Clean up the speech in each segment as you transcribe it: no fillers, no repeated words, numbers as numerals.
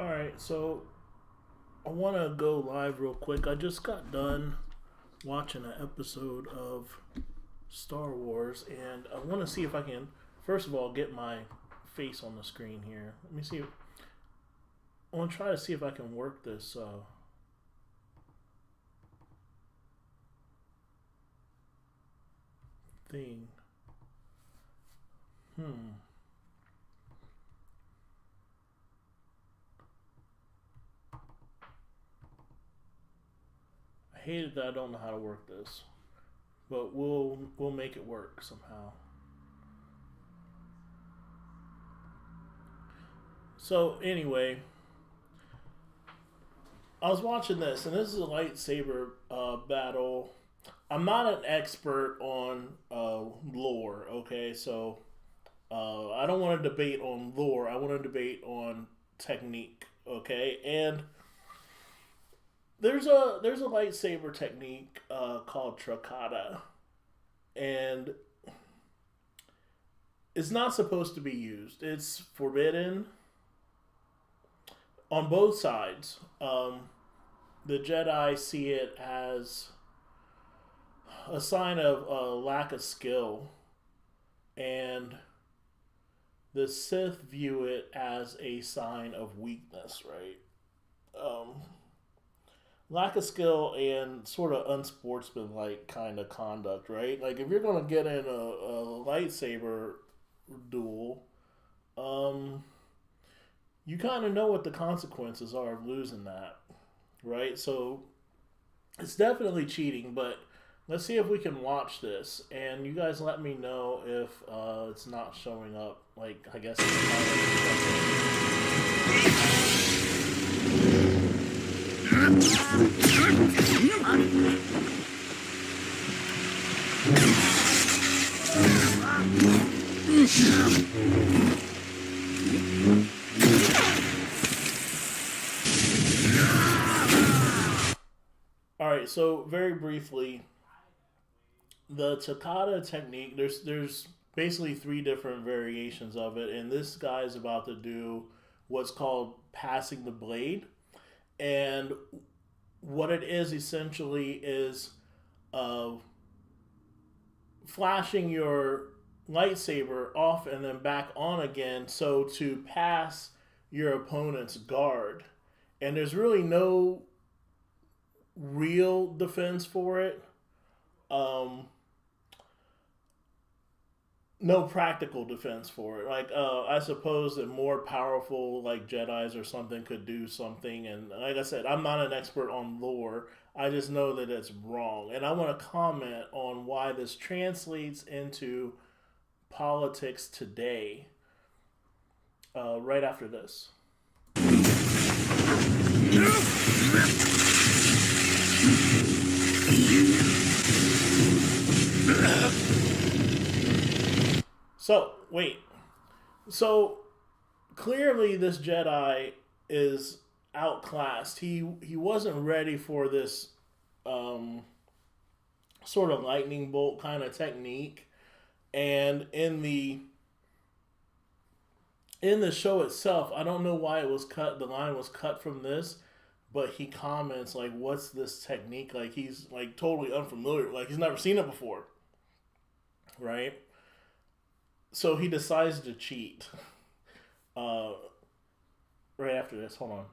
Alright, so I want to go live real quick. I just got done watching an episode of Star Wars, and I want to see if I can, first of all, get my face on the screen here. Let me see. I want to try to see if I can work this thing. I hate it that I don't know how to work this, but we'll make it work somehow. So anyway, I was watching this, and this is a lightsaber battle. I'm not an expert on lore, okay? So I don't want to debate on lore. I want to debate on technique, okay? And there's a lightsaber technique called Trakata, and it's not supposed to be used. It's forbidden on both sides. The Jedi see it as a sign of lack of skill, and the Sith view it as a sign of weakness, right? Lack of skill and sort of unsportsmanlike kind of conduct, right? Like if you're gonna get in a lightsaber duel, um, you kind of know what the consequences are of losing that, right? So it's definitely cheating, but let's see if we can watch this, and you guys let me know if it's not showing up. Like I guess it's all right. So very briefly, the Takata technique. There's basically three different variations of it, and this guy's about to do what's called passing the blade. And what it is essentially is uh, flashing your lightsaber off and then back on again, so to pass your opponent's guard. And there's really no real defense for it. Um, no practical defense for it. Like I suppose that more powerful like Jedi's or something could do something. And like I said, I'm not an expert on lore. I just know that it's wrong, and I want to comment on why this translates into politics today. Right after this. So wait. So clearly, this Jedi is outclassed. He wasn't ready for this um, sort of lightning bolt kind of technique, and in the show itself, I don't know why it was cut. The line was cut from this, but he comments like, "What's this technique?" Like he's like totally unfamiliar. Like he's never seen it before, right? So he decides to cheat. Uh, right after this, hold on.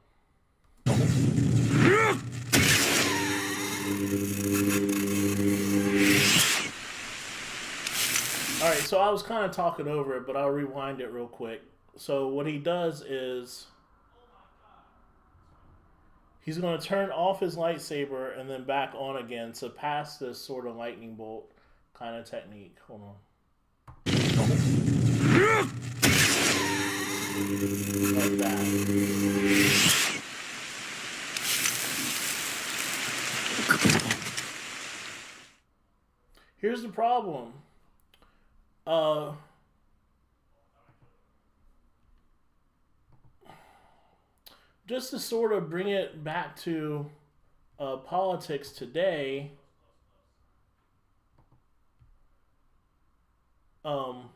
All right, so I was kind of talking over it, but I'll rewind it real quick. So what he does is he's going to turn off his lightsaber and then back on again to pass this sort of lightning bolt kind of technique. Hold on. Like that. Here's the problem. Uh, just to sort of bring it back to politics today, um,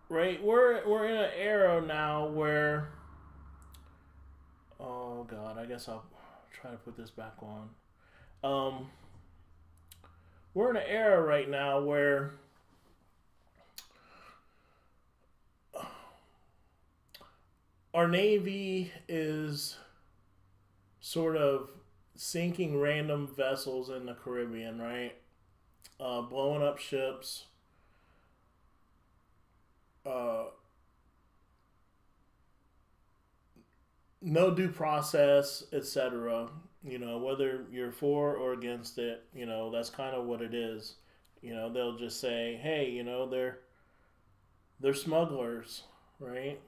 right? We're in an era now where, oh God, I guess I'll try to put this back on. Um, we're in an era right now where our navy is sort of sinking random vessels in the Caribbean, right? Blowing up ships, uh, no due process, etc. Whether you're for or against it, that's kind of what it is. They'll just say, "Hey, they're smugglers, right?"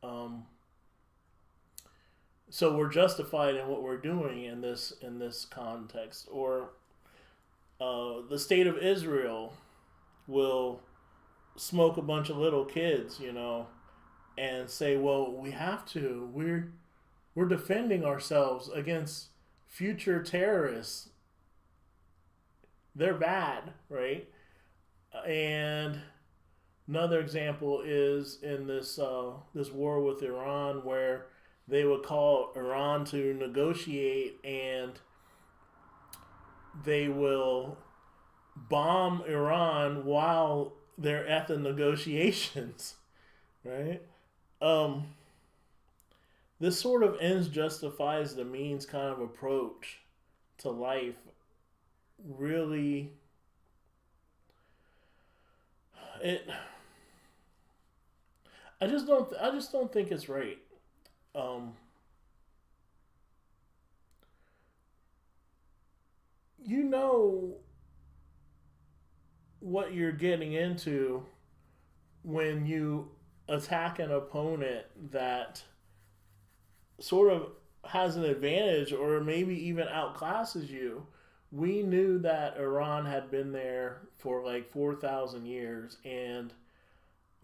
Um, so we're justified in what we're doing in this context. Or the state of Israel will smoke a bunch of little kids, and say, "Well, we have to. We're defending ourselves against future terrorists. They're bad, right?" And another example is in this war with Iran, where they would call Iran to negotiate, and they will bomb Iran while they're at the negotiations, right? Um, this sort of ends justifies the means kind of approach to life. Really, it. I just don't think it's right. Um, you know what you're getting into when you attack an opponent that sort of has an advantage or maybe even outclasses you. We knew that Iran had been there for like 4,000 years, and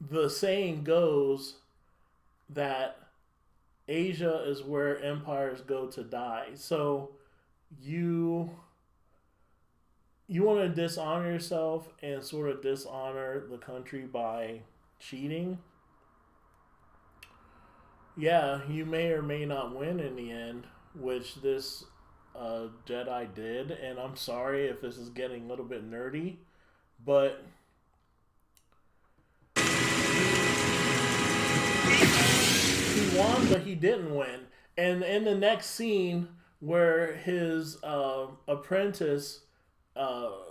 the saying goes that Asia is where empires go to die. So you you want to dishonor yourself and sort of dishonor the country by cheating. Yeah, you may or may not win in the end, which this Jedi did. And I'm sorry if this is getting a little bit nerdy, but he won, but he didn't win. And in the next scene, where his apprentice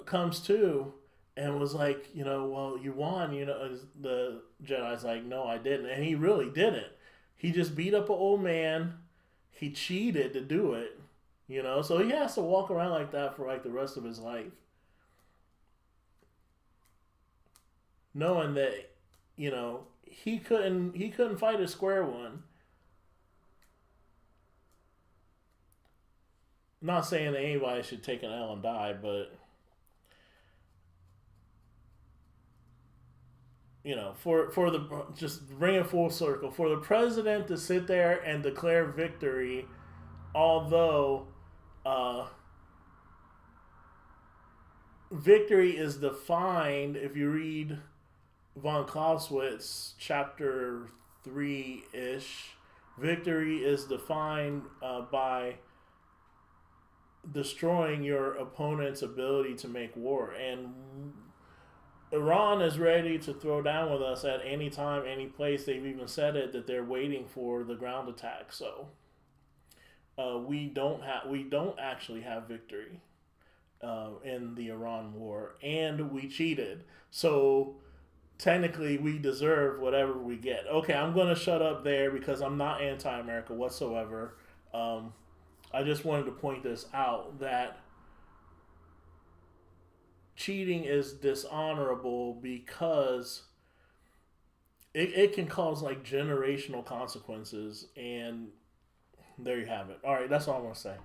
comes to and was like, well, you won. The Jedi's like, no, I didn't, and he really didn't. He just beat up an old man. He cheated to do it. So he has to walk around like that for like the rest of his life, knowing that he couldn't fight a square one. I'm not saying that anybody should take an L and die, but for the just bring it full circle, for the president to sit there and declare victory, although uh, victory is defined, if you read von Clausewitz chapter 3-ish, victory is defined by destroying your opponent's ability to make war. And Iran is ready to throw down with us at any time, any place. They've even said it, that they're waiting for the ground attack. So we don't actually have victory in the Iran war, and we cheated. So technically, we deserve whatever we get. Okay, I'm going to shut up there because I'm not anti-America whatsoever. Um, I just wanted to point this out, that cheating is dishonorable because it can cause like generational consequences. And there you have it. All right, that's all I want to say.